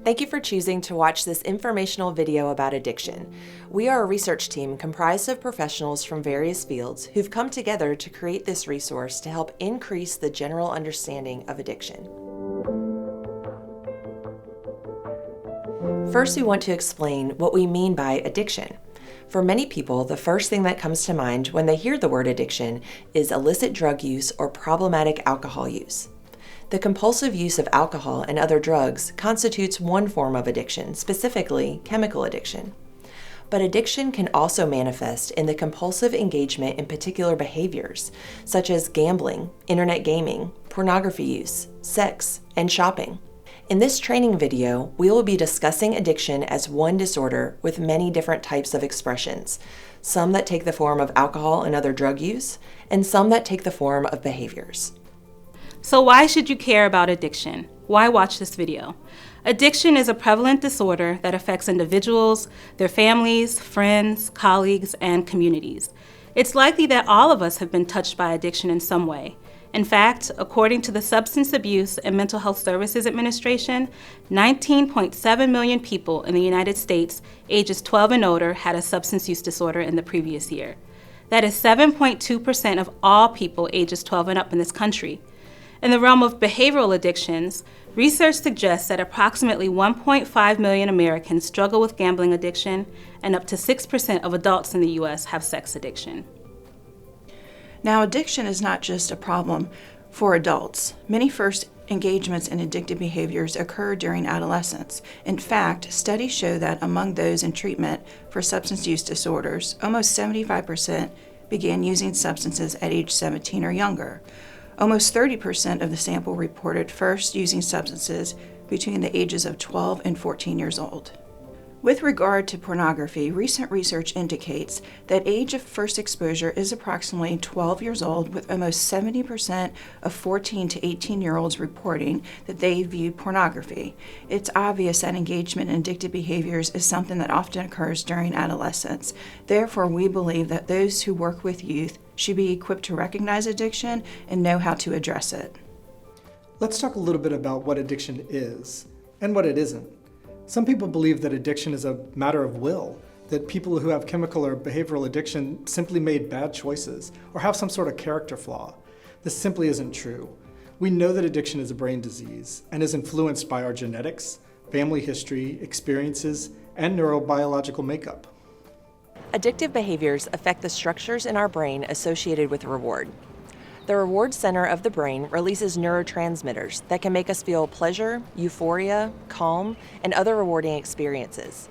Thank you for choosing to watch this informational video about addiction. We are a research team comprised of professionals from various fields who've come together to create this resource to help increase the general understanding of addiction. First, we want to explain what we mean by addiction. For many people, the first thing that comes to mind when they hear the word addiction is illicit drug use or problematic alcohol use. The compulsive use of alcohol and other drugs constitutes one form of addiction, specifically chemical addiction. But addiction can also manifest in the compulsive engagement in particular behaviors, such as gambling, internet gaming, pornography use, sex, and shopping. In this training video, we will be discussing addiction as one disorder with many different types of expressions, some that take the form of alcohol and other drug use, and some that take the form of behaviors. So why should you care about addiction? Why watch this video? Addiction is a prevalent disorder that affects individuals, their families, friends, colleagues, and communities. It's likely that all of us have been touched by addiction in some way. In fact, according to the Substance Abuse and Mental Health Services Administration, 19.7 million people in the United States ages 12 and older had a substance use disorder in the previous year. That is 7.2% of all people ages 12 and up in this country. In the realm of behavioral addictions, research suggests that approximately 1.5 million Americans struggle with gambling addiction, and up to 6% of adults in the U.S. have sex addiction. Now, addiction is not just a problem for adults. Many first engagements in addictive behaviors occur during adolescence. In fact, studies show that among those in treatment for substance use disorders, almost 75% began using substances at age 17 or younger. Almost 30% of the sample reported first using substances between the ages of 12 and 14 years old. With regard to pornography, recent research indicates that age of first exposure is approximately 12 years old, with almost 70% of 14 to 18-year-olds reporting that they view pornography. It's obvious that engagement in addictive behaviors is something that often occurs during adolescence. Therefore, we believe that those who work with youth should be equipped to recognize addiction and know how to address it. Let's talk a little bit about what addiction is and what it isn't. Some people believe that addiction is a matter of will, that people who have chemical or behavioral addiction simply made bad choices or have some sort of character flaw. This simply isn't true. We know that addiction is a brain disease and is influenced by our genetics, family history, experiences, and neurobiological makeup. Addictive behaviors affect the structures in our brain associated with reward. The reward center of the brain releases neurotransmitters that can make us feel pleasure, euphoria, calm, and other rewarding experiences.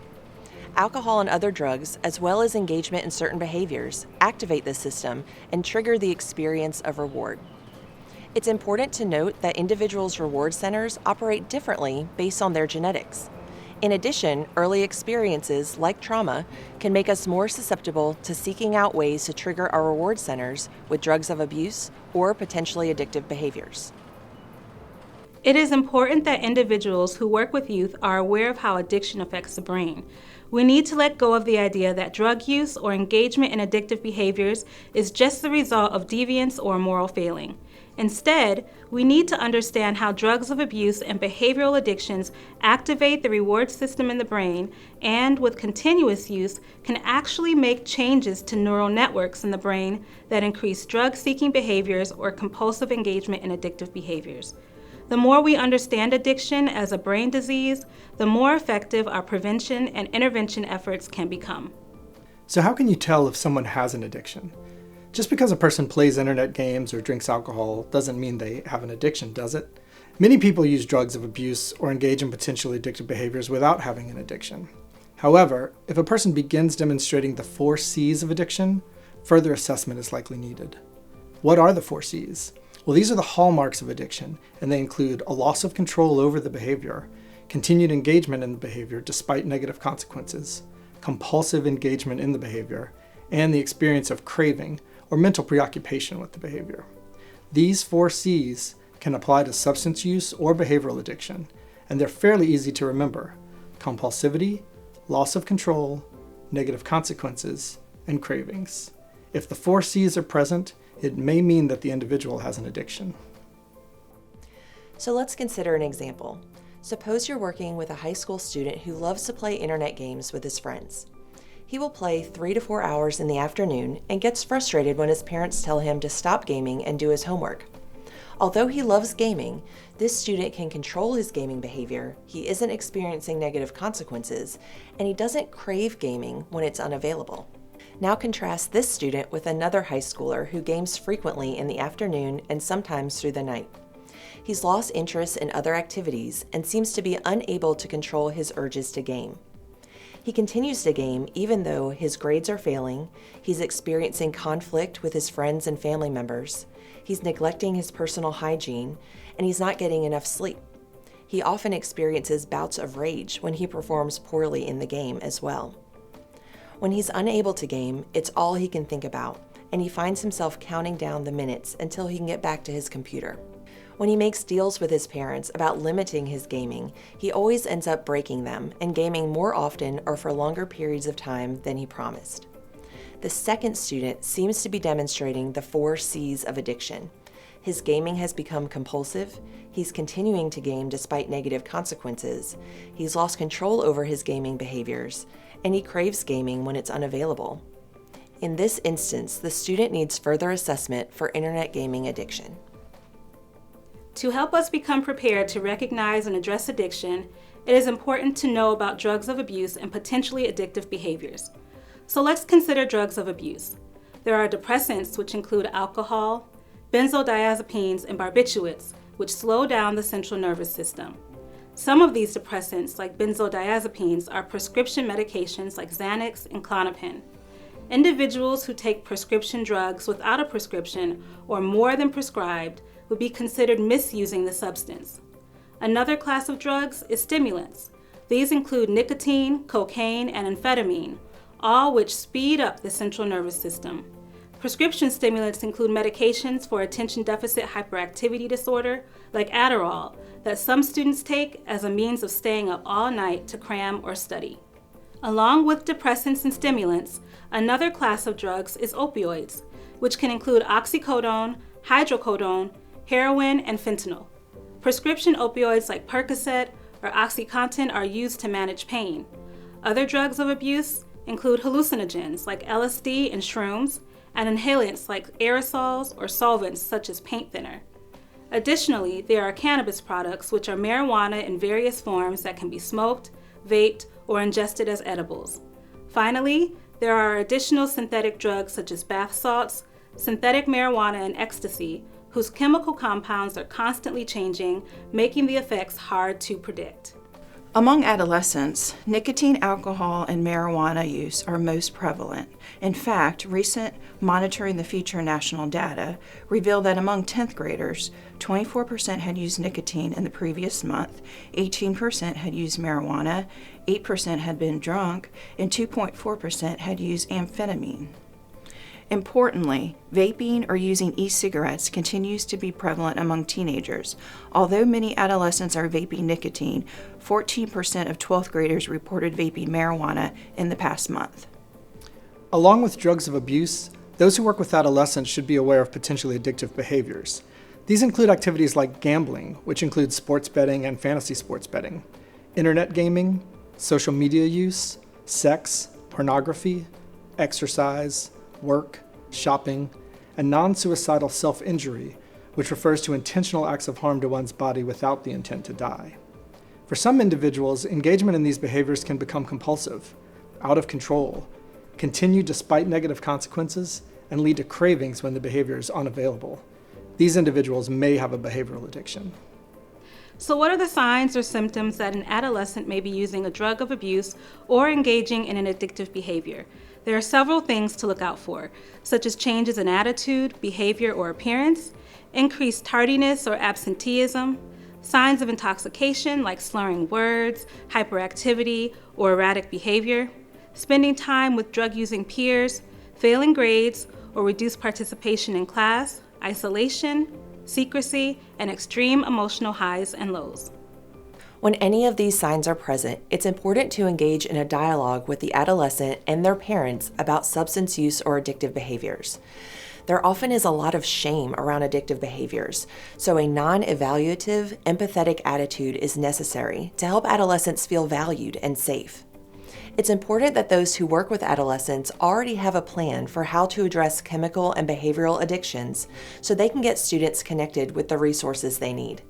Alcohol and other drugs, as well as engagement in certain behaviors, activate this system and trigger the experience of reward. It's important to note that individuals' reward centers operate differently based on their genetics. In addition, early experiences, like trauma, can make us more susceptible to seeking out ways to trigger our reward centers with drugs of abuse or potentially addictive behaviors. It is important that individuals who work with youth are aware of how addiction affects the brain. We need to let go of the idea that drug use or engagement in addictive behaviors is just the result of deviance or a moral failing. Instead, we need to understand how drugs of abuse and behavioral addictions activate the reward system in the brain and, with continuous use, can actually make changes to neural networks in the brain that increase drug-seeking behaviors or compulsive engagement in addictive behaviors. The more we understand addiction as a brain disease, the more effective our prevention and intervention efforts can become. So how can you tell if someone has an addiction? Just because a person plays internet games or drinks alcohol doesn't mean they have an addiction, does it? Many people use drugs of abuse or engage in potentially addictive behaviors without having an addiction. However, if a person begins demonstrating the 4 C's of addiction, further assessment is likely needed. What are the 4 C's? Well, these are the hallmarks of addiction, and they include a loss of control over the behavior, continued engagement in the behavior despite negative consequences, compulsive engagement in the behavior, and the experience of craving or mental preoccupation with the behavior. These 4 C's can apply to substance use or behavioral addiction, and they're fairly easy to remember: compulsivity, loss of control, negative consequences, and cravings. If the 4 C's are present, it may mean that the individual has an addiction. So let's consider an example. Suppose you're working with a high school student who loves to play internet games with his friends. He will play 3 to 4 hours in the afternoon and gets frustrated when his parents tell him to stop gaming and do his homework. Although he loves gaming, this student can control his gaming behavior, he isn't experiencing negative consequences, and he doesn't crave gaming when it's unavailable. Now contrast this student with another high schooler who games frequently in the afternoon and sometimes through the night. He's lost interest in other activities and seems to be unable to control his urges to game. He continues to game even though his grades are failing, he's experiencing conflict with his friends and family members, he's neglecting his personal hygiene, and he's not getting enough sleep. He often experiences bouts of rage when he performs poorly in the game as well. When he's unable to game, it's all he can think about, and he finds himself counting down the minutes until he can get back to his computer. When he makes deals with his parents about limiting his gaming, he always ends up breaking them and gaming more often or for longer periods of time than he promised. The second student seems to be demonstrating the 4 C's of addiction. His gaming has become compulsive, he's continuing to game despite negative consequences, he's lost control over his gaming behaviors, and he craves gaming when it's unavailable. In this instance, the student needs further assessment for internet gaming addiction. To help us become prepared to recognize and address addiction, it is important to know about drugs of abuse and potentially addictive behaviors. So let's consider drugs of abuse. There are depressants, which include alcohol, benzodiazepines, and barbiturates, which slow down the central nervous system. Some of these depressants, like benzodiazepines, are prescription medications like Xanax and Klonopin. Individuals who take prescription drugs without a prescription or more than prescribed would be considered misusing the substance. Another class of drugs is stimulants. These include nicotine, cocaine, and amphetamine, all which speed up the central nervous system. Prescription stimulants include medications for attention deficit hyperactivity disorder, like Adderall, that some students take as a means of staying up all night to cram or study. Along with depressants and stimulants, another class of drugs is opioids, which can include oxycodone, hydrocodone, heroin, and fentanyl. Prescription opioids like Percocet or OxyContin are used to manage pain. Other drugs of abuse include hallucinogens like LSD and shrooms, and inhalants like aerosols or solvents such as paint thinner. Additionally, there are cannabis products, which are marijuana in various forms that can be smoked, vaped, or ingested as edibles. Finally, there are additional synthetic drugs such as bath salts, synthetic marijuana, and ecstasy, whose chemical compounds are constantly changing, making the effects hard to predict. Among adolescents, nicotine, alcohol, and marijuana use are most prevalent. In fact, recent Monitoring the Future national data revealed that among 10th graders, 24% had used nicotine in the previous month, 18% had used marijuana, 8% had been drunk, and 2.4% had used amphetamine. Importantly, vaping or using e-cigarettes continues to be prevalent among teenagers. Although many adolescents are vaping nicotine, 14% of 12th graders reported vaping marijuana in the past month. Along with drugs of abuse, those who work with adolescents should be aware of potentially addictive behaviors. These include activities like gambling, which includes sports betting and fantasy sports betting, internet gaming, social media use, sex, pornography, exercise, work, shopping, and non-suicidal self-injury, which refers to intentional acts of harm to one's body without the intent to die. For some individuals, engagement in these behaviors can become compulsive, out of control, continue despite negative consequences, and lead to cravings when the behavior is unavailable. These individuals may have a behavioral addiction. So what are the signs or symptoms that an adolescent may be using a drug of abuse or engaging in an addictive behavior? There are several things to look out for, such as changes in attitude, behavior, or appearance, increased tardiness or absenteeism, signs of intoxication like slurring words, hyperactivity, or erratic behavior, spending time with drug-using peers, failing grades, or reduced participation in class, isolation, secrecy, and extreme emotional highs and lows. When any of these signs are present, it's important to engage in a dialogue with the adolescent and their parents about substance use or addictive behaviors. There often is a lot of shame around addictive behaviors, so a non-evaluative, empathetic attitude is necessary to help adolescents feel valued and safe. It's important that those who work with adolescents already have a plan for how to address chemical and behavioral addictions so they can get students connected with the resources they need.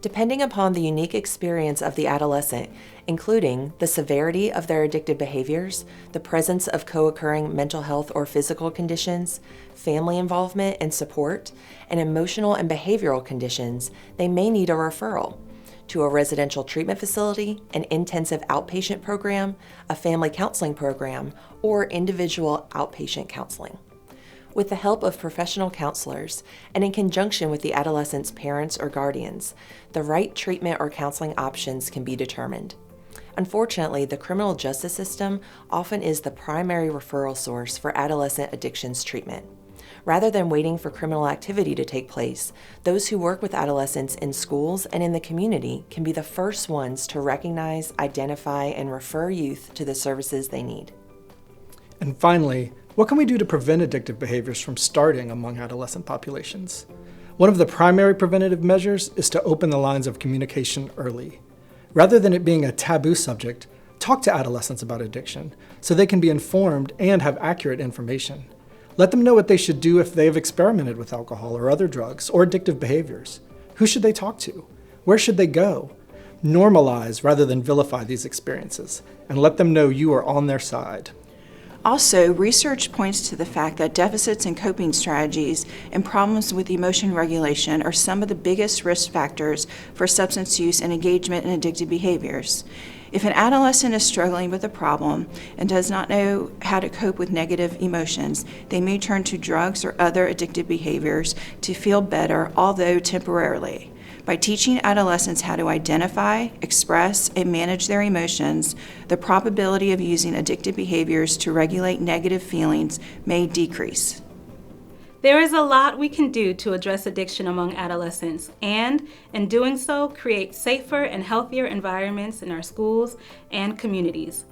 Depending upon the unique experience of the adolescent, including the severity of their addictive behaviors, the presence of co-occurring mental health or physical conditions, family involvement and support, and emotional and behavioral conditions, they may need a referral to a residential treatment facility, an intensive outpatient program, a family counseling program, or individual outpatient counseling. With the help of professional counselors, and in conjunction with the adolescent's parents or guardians, the right treatment or counseling options can be determined. Unfortunately, the criminal justice system often is the primary referral source for adolescent addictions treatment. Rather than waiting for criminal activity to take place, those who work with adolescents in schools and in the community can be the first ones to recognize, identify, and refer youth to the services they need. And finally, what can we do to prevent addictive behaviors from starting among adolescent populations? One of the primary preventative measures is to open the lines of communication early. Rather than it being a taboo subject, talk to adolescents about addiction so they can be informed and have accurate information. Let them know what they should do if they have experimented with alcohol or other drugs or addictive behaviors. Who should they talk to? Where should they go? Normalize rather than vilify these experiences, and let them know you are on their side. Also, research points to the fact that deficits in coping strategies and problems with emotion regulation are some of the biggest risk factors for substance use and engagement in addictive behaviors. If an adolescent is struggling with a problem and does not know how to cope with negative emotions, they may turn to drugs or other addictive behaviors to feel better, although temporarily. By teaching adolescents how to identify, express, and manage their emotions, the probability of using addictive behaviors to regulate negative feelings may decrease. There is a lot we can do to address addiction among adolescents and, in doing so, create safer and healthier environments in our schools and communities.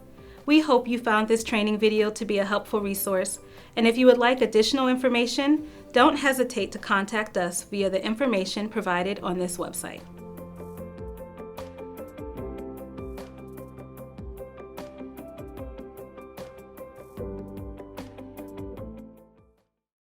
We hope you found this training video to be a helpful resource, and if you would like additional information, don't hesitate to contact us via the information provided on this website.